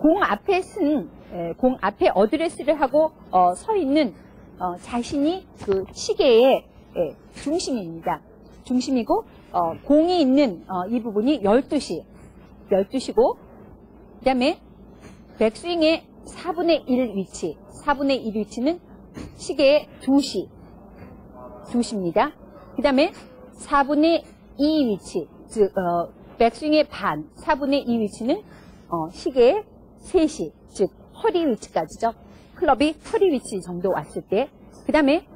공 앞에 어드레스를 하고 서 있는 자신이 그 시계의 중심입니다. 중심이고 공이 있는 이 부분이 12시고 그 다음에 백스윙의 4분의 1 위치, 4분의 1 위치는 시계의 2시입니다. 그 다음에 4분의 2 위치, 즉 백스윙의 반, 4분의 2 위치는 시계의 3시, 즉 허리 위치까지죠. 클럽이 허리 위치 정도 왔을 때, 그 다음에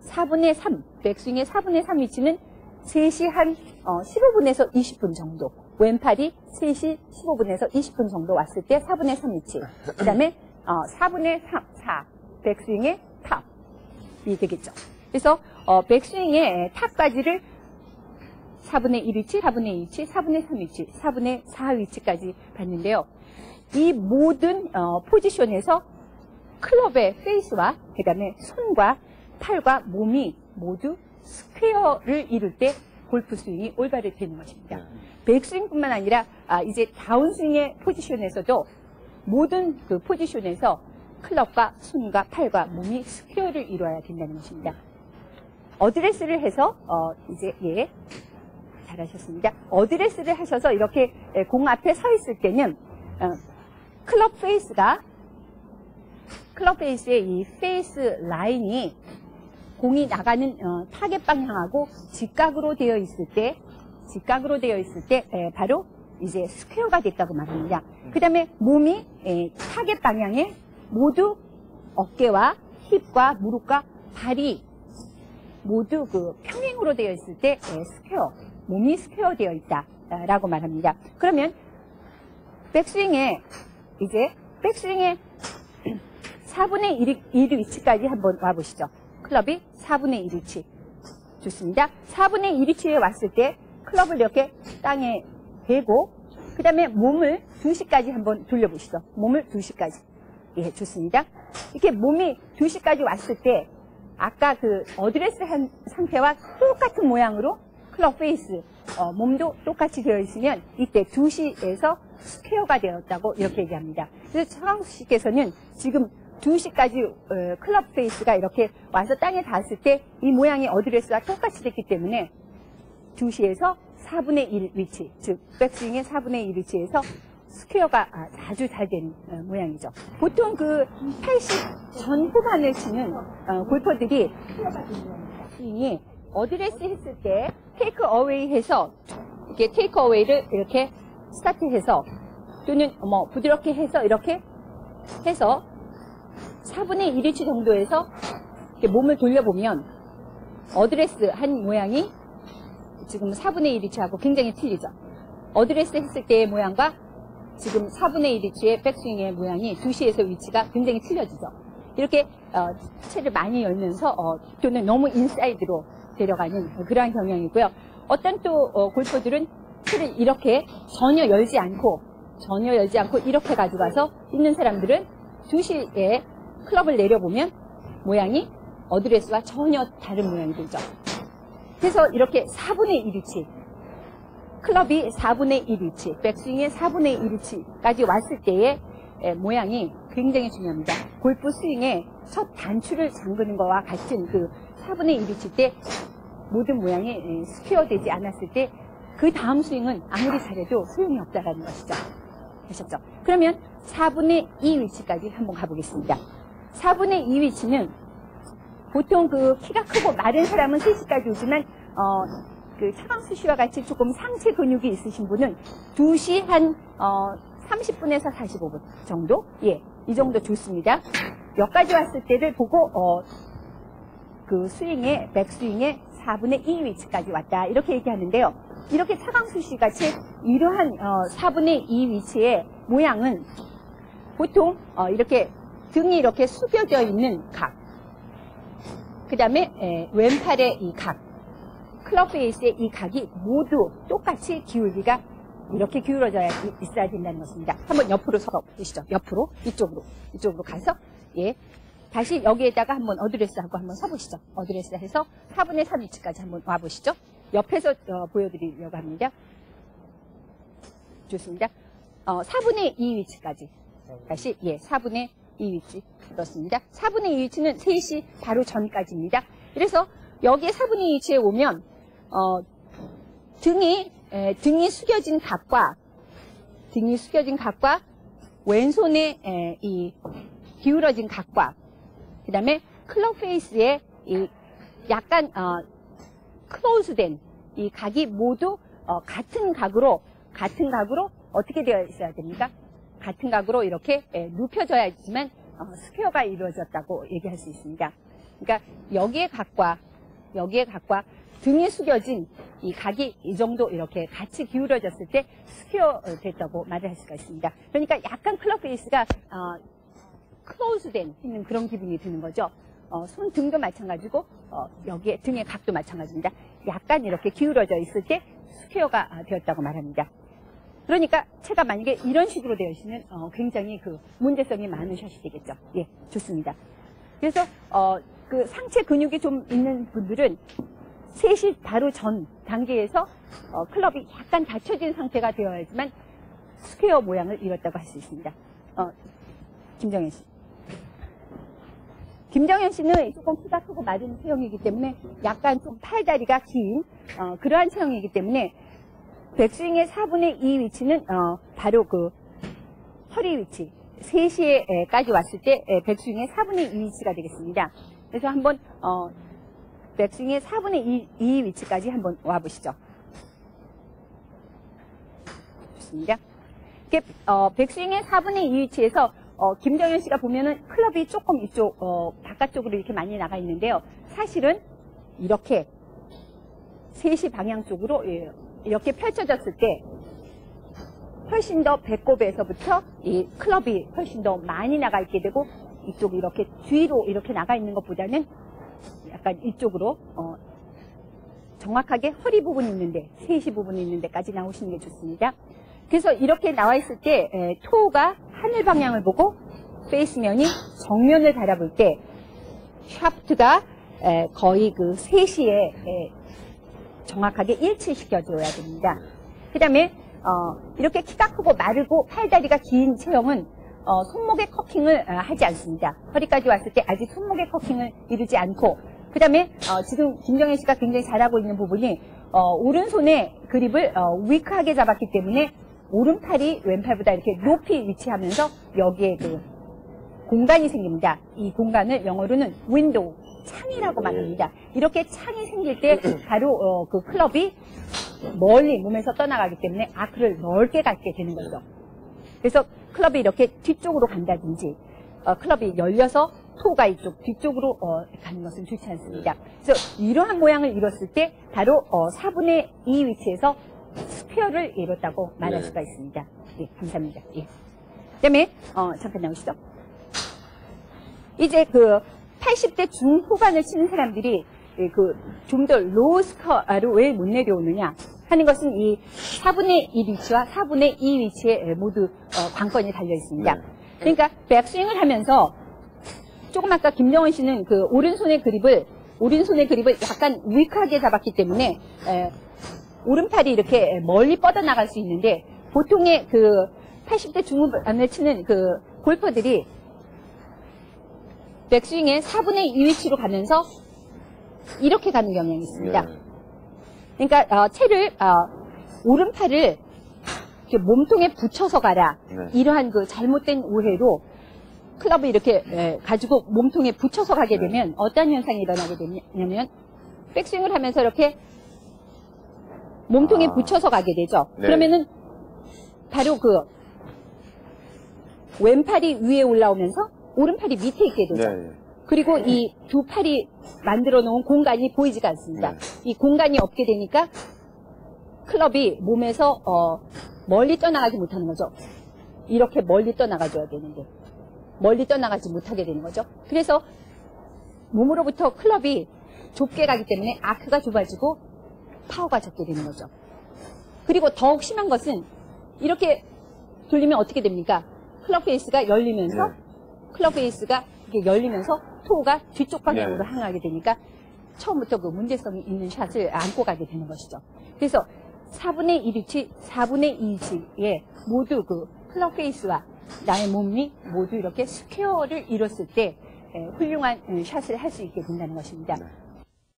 4분의 3, 백스윙의 4분의 3 위치는 3시 한 15분에서 20분 정도, 왼팔이 3시 15분에서 20분 정도 왔을 때 4분의 3 위치, 그 다음에 4분의 4, 백스윙의 탑이 되겠죠. 그래서 백스윙의 탑까지를 4분의 1 위치, 4분의 2 위치, 4분의 3 위치, 4분의 4 위치까지 봤는데요. 이 모든 포지션에서 클럽의 페이스와 그 다음에 손과 팔과 몸이 모두 스퀘어를 이룰 때 골프 스윙이 올바르게 되는 것입니다. 백스윙뿐만 아니라 이제 다운스윙의 포지션에서도 모든 그 포지션에서 클럽과 손과 팔과 몸이 스퀘어를 이루어야 된다는 것입니다. 어드레스를 해서 이제 잘하셨습니다. 어드레스를 하셔서 이렇게 공 앞에 서 있을 때는 클럽 페이스의 이 페이스 라인이 공이 나가는 타겟 방향하고 직각으로 되어 있을 때 바로 이제 스퀘어가 됐다고 말합니다. 그 다음에 몸이 타겟 방향에 모두 어깨와 힙과 무릎과 발이 모두 그 평행으로 되어 있을 때 스퀘어, 몸이 스퀘어 되어 있다라고 말합니다. 그러면 백스윙의 4분의 1 위치까지 한번 와보시죠. 클럽이 4분의 1 위치. 좋습니다. 4분의 1 위치에 왔을 때 클럽을 이렇게 땅에 대고 그 다음에 몸을 2시까지 한번 돌려보시죠. 몸을 2시까지. 예, 좋습니다. 이렇게 몸이 2시까지 왔을 때 아까 그 어드레스 한 상태와 똑같은 모양으로 클럽 페이스, 몸도 똑같이 되어 있으면 이때 2시에서 스퀘어가 되었다고 이렇게 얘기합니다. 그래서 차광수 씨께서는 지금 2시까지 클럽 페이스가 이렇게 와서 땅에 닿았을 때 이 모양의 어드레스와 똑같이 됐기 때문에 2시에서 4분의 1 위치, 즉 백스윙의 4분의 1 위치에서 스퀘어가 아주 잘 된 모양이죠. 보통 그 80 전후반을 치는 골퍼들이 스윙이 어드레스 했을 때 테이크 어웨이 해서 이렇게 테이크 어웨이를 이렇게 스타트해서 또는 부드럽게 해서 이렇게 해서 4분의 1 위치 정도에서 이렇게 몸을 돌려보면 어드레스 한 모양이 지금 4분의 1 위치하고 굉장히 틀리죠. 어드레스 했을 때의 모양과 지금 4분의 1 위치의 백스윙의 모양이 2시에서 위치가 굉장히 틀려지죠. 이렇게 채를 많이 열면서 또는 너무 인사이드로 데려가는 그러한 경향이고요. 어떤 또 골퍼들은 채를 이렇게 전혀 열지 않고 이렇게 가져가서 있는 사람들은 2시에 클럽을 내려보면 모양이 어드레스와 전혀 다른 모양이 되죠. 그래서 이렇게 4분의 1 위치, 클럽이 4분의 1 위치, 백스윙의 4분의 1 위치까지 왔을 때의 모양이 굉장히 중요합니다. 골프 스윙의 첫 단추를 잠그는 것과 같은 그 4분의 1 위치 때 모든 모양이 스퀘어 되지 않았을 때 그 다음 스윙은 아무리 잘해도 소용이 없다라는 것이죠. 아셨죠? 그러면 4분의 2 위치까지 한번 가보겠습니다. 4분의 2 위치는 보통 그 키가 크고 마른 사람은 3시까지 오지만 그 차광수 씨와 같이 조금 상체 근육이 있으신 분은 2시 한 30분에서 45분 정도? 예, 이 정도 좋습니다. 여기까지 왔을 때를 보고 그 스윙의 백스윙의 4분의 2 위치까지 왔다 이렇게 얘기하는데요. 이렇게 차광수 씨 같이 이러한 4분의 2 위치의 모양은 보통 이렇게 등이 이렇게 숙여져 있는 각, 그 다음에 왼팔의 이 각, 클럽 페이스의 이 각이 모두 똑같이 기울기가 이렇게 기울어져야 있어야 된다는 것입니다. 한번 옆으로 서서 보시죠. 옆으로, 이쪽으로 가서, 예. 다시 여기에다가 한번 어드레스하고 한번 서보시죠. 어드레스 해서 4분의 3 위치까지 한번 와보시죠. 옆에서 보여드리려고 합니다. 좋습니다. 4분의 2 위치까지. 다시 4분의 2 위치 넣습니다. 4분의 2 위치는 3시 바로 전까지입니다. 그래서 여기에 4분의 2 위치에 오면 등이 숙여진 각과 왼손의 이 기울어진 각과 그 다음에 클럽 페이스의 이 약간 클로즈된 이 각이 모두 같은 각으로 어떻게 되어 있어야 됩니까? 같은 각으로 이렇게 눕혀져야지만 스퀘어가 이루어졌다고 얘기할 수 있습니다. 그러니까 여기의 각과 등이 숙여진 이 각이 이 정도 이렇게 같이 기울어졌을 때 스퀘어 됐다고 말을 할 수가 있습니다. 그러니까 약간 클럽 페이스가 클로즈된 있는 그런 기분이 드는 거죠. 손등도 마찬가지고 여기에 등의 각도 마찬가지입니다. 약간 이렇게 기울어져 있을 때 스퀘어가 되었다고 말합니다. 그러니까 체가 만약에 이런 식으로 되어 있으면 굉장히 그 문제성이 많은 샷이 되겠죠. 예, 좋습니다. 그래서 그 상체 근육이 좀 있는 분들은 3시 바로 전 단계에서 클럽이 약간 닫혀진 상태가 되어야지만 스퀘어 모양을 이뤘다고 할 수 있습니다. 김정현 씨. 김정현 씨는 조금 키가 크고 마른 체형이기 때문에 약간 좀 팔다리가 긴 그러한 체형이기 때문에 백스윙의 4분의 2 위치는 바로 그 허리 위치 3시에까지 왔을 때 백스윙의 4분의 2 위치가 되겠습니다. 그래서 한번 백스윙의 4분의 2 위치까지 한번 와보시죠. 좋습니다. 이렇게 백스윙의 4분의 2 위치에서 김정현 씨가 보면은 클럽이 조금 이쪽 바깥쪽으로 이렇게 많이 나가 있는데요. 사실은 이렇게 3시 방향 쪽으로 이렇게 펼쳐졌을 때 훨씬 더 배꼽에서부터 이 클럽이 훨씬 더 많이 나가 있게 되고 이쪽 이렇게 뒤로 이렇게 나가 있는 것보다는 약간 이쪽으로 정확하게 허리 부분이 있는데 3시 부분이 있는 데까지 나오시는 게 좋습니다. 그래서 이렇게 나와 있을 때 토우가 하늘 방향을 보고 페이스면이 정면을 바라볼 때 샤프트가 거의 그 3시에 정확하게 일치시켜줘야 됩니다. 그 다음에 이렇게 키가 크고 마르고 팔다리가 긴 체형은 손목에 커킹을 하지 않습니다. 허리까지 왔을 때 아직 손목에 커킹을 이루지 않고 그 다음에 지금 김정현 씨가 굉장히 잘하고 있는 부분이 오른손의 그립을 위크하게 잡았기 때문에 오른팔이 왼팔보다 이렇게 높이 위치하면서 여기에 그 공간이 생깁니다. 이 공간을 영어로는 윈도우, 창이라고 말합니다. 이렇게 창이 생길 때 바로 그 클럽이 멀리 몸에서 떠나가기 때문에 아크를 넓게 갖게 되는 거죠. 그래서 클럽이 이렇게 뒤쪽으로 간다든지 클럽이 열려서 토가 이쪽 뒤쪽으로 가는 것은 좋지 않습니다. 그래서 이러한 모양을 이뤘을 때 바로 4분의 2 위치에서 스퀘어를 이뤘다고 말할 수가 있습니다. 예, 감사합니다. 예. 그 다음에 잠깐 나오시죠. 이제 그 80대 중후반을 치는 사람들이 좀 더 로우 스코어로 왜 못 내려오느냐 하는 것은 이 4분의 1 위치와 4분의 2 위치에 모두 관건이 달려 있습니다. 그러니까 백스윙을 하면서 조금 아까 김정은 씨는 그 오른손의 그립을 약간 위크하게 잡았기 때문에 오른팔이 이렇게 멀리 뻗어나갈 수 있는데 보통의 그 80대 중후반을 치는 그 골퍼들이 백스윙의 4분의 2 위치로 가면서 이렇게 가는 경향이 있습니다. 그러니까 채를 오른팔을 몸통에 붙여서 가라. 이러한 그 잘못된 오해로 클럽을 이렇게 가지고 몸통에 붙여서 가게 되면 어떤 현상이 일어나게 되냐면 백스윙을 하면서 이렇게 몸통에 붙여서 가게 되죠. 네. 그러면은 바로 그 왼팔이 위에 올라오면서 오른팔이 밑에 있게 되죠. 네. 그리고 이 두 팔이 만들어 놓은 공간이 보이지가 않습니다. 네. 이 공간이 없게 되니까 클럽이 몸에서 멀리 떠나가지 못하는 거죠. 이렇게 멀리 떠나가줘야 되는데 멀리 떠나가지 못하게 되는 거죠. 그래서 몸으로부터 클럽이 좁게 가기 때문에 아크가 좁아지고 파워가 적게 되는 거죠. 그리고 더욱 심한 것은 이렇게 돌리면 어떻게 됩니까? 클럽 페이스가 열리면서 이렇게 열리면서 토우가 뒤쪽 방향으로 향하게 되니까 처음부터 그 문제성이 있는 샷을 안고 가게 되는 것이죠. 그래서 4분의 1 위치, 4분의 2 위치에 모두 그 클럽 페이스와 나의 몸이 모두 이렇게 스퀘어를 이뤘을 때 훌륭한 샷을 할 수 있게 된다는 것입니다.